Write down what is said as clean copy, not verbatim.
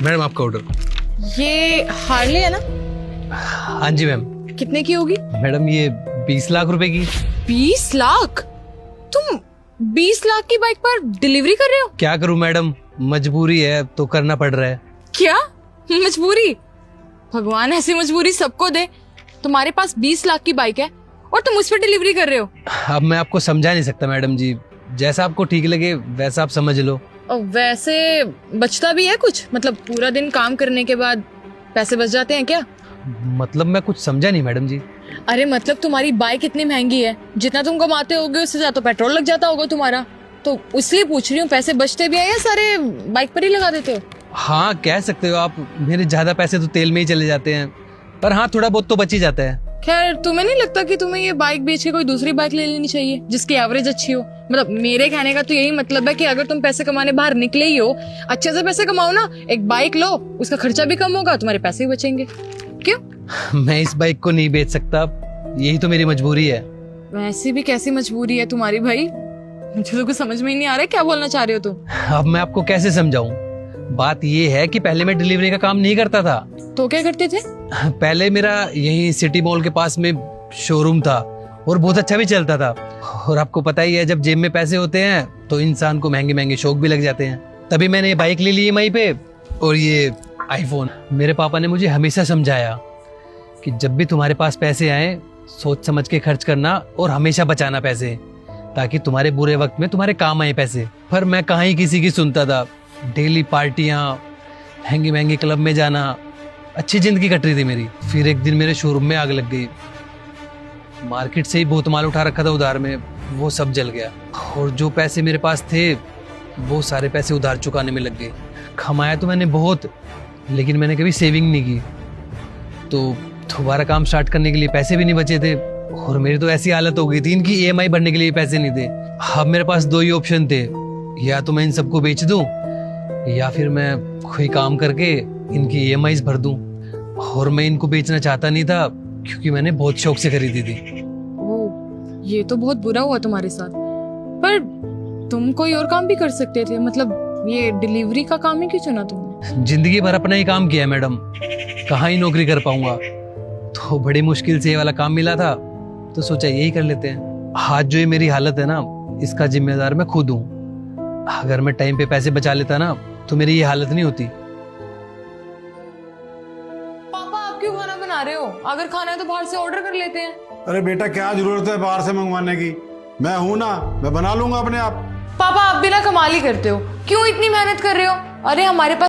Madam आपका order. ये Harley है ना? हाँ जी मैम। कितने की होगी? मैडम ये 20 लाख रुपए की। 20 लाख? तुम 20 लाख की बाइक पर डिलीवरी कर रहे हो? क्या करूं मैडम, मजबूरी है तो करना पड़ रहा है। क्या मजबूरी? भगवान ऐसी मजबूरी सबको दे। तुम्हारे पास 20 लाख की बाइक है और तुम उस पर डिलीवरी कर रहे हो। अब मैं आपको समझा नहीं सकता मैडम जी, जैसा आपको ठीक लगे वैसा आप समझ लो। और वैसे बचता भी है कुछ? मतलब पूरा दिन काम करने के बाद पैसे बच जाते हैं क्या? मतलब मैं कुछ समझा नहीं मैडम जी। अरे मतलब तुम्हारी बाइक इतनी महंगी है, जितना तुम कमाते होगे उससे ज्यादा तो पेट्रोल लग जाता होगा तुम्हारा, तो इसलिए पूछ रही हूँ पैसे बचते भी हैं या सारे बाइक पर ही लगा देते हो? हाँ कह सकते हो आप, मेरे ज्यादा पैसे तो तेल में ही चले जाते हैं, पर हाँ थोड़ा बहुत तो बच ही जाता है। खैर तुम्हें नहीं लगता कि तुम्हें ये बाइक बेच के कोई दूसरी बाइक ले लेनी चाहिए जिसकी एवरेज अच्छी हो? मतलब मेरे कहने का तो यही मतलब है कि अगर तुम पैसे कमाने बाहर निकले ही हो, अच्छे से पैसे कमाओ ना, एक बाइक लो, उसका खर्चा भी कम होगा, तुम्हारे पैसे भी बचेंगे। क्यों? मैं इस बाइक को नहीं बेच सकता, यही तो मेरी मजबूरी है। वैसे भी कैसी मजबूरी है तुम्हारी भाई? मुझे तो कुछ समझ में ही नहीं आ रहा है, क्या बोलना चाह रहे हो तुम? अब मैं आपको कैसे समझाऊं? बात ये है कि पहले मैं डिलीवरी का काम नहीं करता था। तो क्या करते थे? पहले मेरा यही सिटी मॉल के पास में शोरूम था और बहुत अच्छा भी चलता था। और आपको पता ही है, जब जेब में पैसे होते हैं तो इंसान को महंगे महंगे शौक भी लग जाते हैं। तभी मैंने ये बाइक ले ली EMI पे और ये आईफोन। मेरे पापा ने मुझे हमेशा समझाया कि जब भी तुम्हारे पास पैसे आए सोच समझ के खर्च करना और हमेशा बचाना पैसे, ताकि तुम्हारे बुरे वक्त में तुम्हारे काम आए पैसे। पर मैं कहाँ ही किसी की सुनता था। डेली पार्टियां, महंगे महंगे क्लब में जाना, अच्छी जिंदगी कट रही थी मेरी। फिर एक दिन मेरे शोरूम में आग लग गई। मार्केट से ही बहुत माल उठा रखा था उधार में, वो सब जल गया। और जो पैसे मेरे पास थे वो सारे पैसे उधार चुकाने में लग गए। कमाया तो मैंने बहुत, लेकिन मैंने कभी सेविंग नहीं की, तो दोबारा काम स्टार्ट करने के लिए पैसे भी नहीं बचे थे। और मेरी तो ऐसी हालत हो गई थी, इनकी EMI भरने के लिए पैसे नहीं थे। अब मेरे पास दो ही ऑप्शन थे, या तो मैं इन सबको बेच दूं या फिर मैं कोई काम करके इनकी EMIs भर दूं। और मैं इनको बेचना चाहता नहीं था क्योंकि मैंने बहुत शौक से खरीदी थी। ओह, ये तो बहुत बुरा हुआ तुम्हारे साथ। पर तुम कोई और काम भी कर सकते थे, मतलब ये डिलीवरी का काम ही क्यों चुना तुमने? जिंदगी भर अपना ही काम किया मैडम, कहाँ ही नौकरी कर पाऊंगा। तो बड़ी मुश्किल से ये वाला काम मिला था, तो सोचा यही कर लेते हैं। आज जो ये मेरी हालत है ना, इसका जिम्मेदार मैं खुद हूँ। अगर मैं टाइम पे पैसे बचा लेता ना तो मेरी ये हालत नहीं होती। पापा आप क्यों खाना बना रहे हो? अगर खाना है तो बाहर से ऑर्डर कर लेते हैं। अरे बेटा क्या जरूरत है बाहर से मंगवाने की, मैं हूं ना, मैं बना लूंगा अपने आप। पापा आप भी ना कमाल ही करते हो, क्यों इतनी मेहनत कर रहे हो? अरे हमारे पास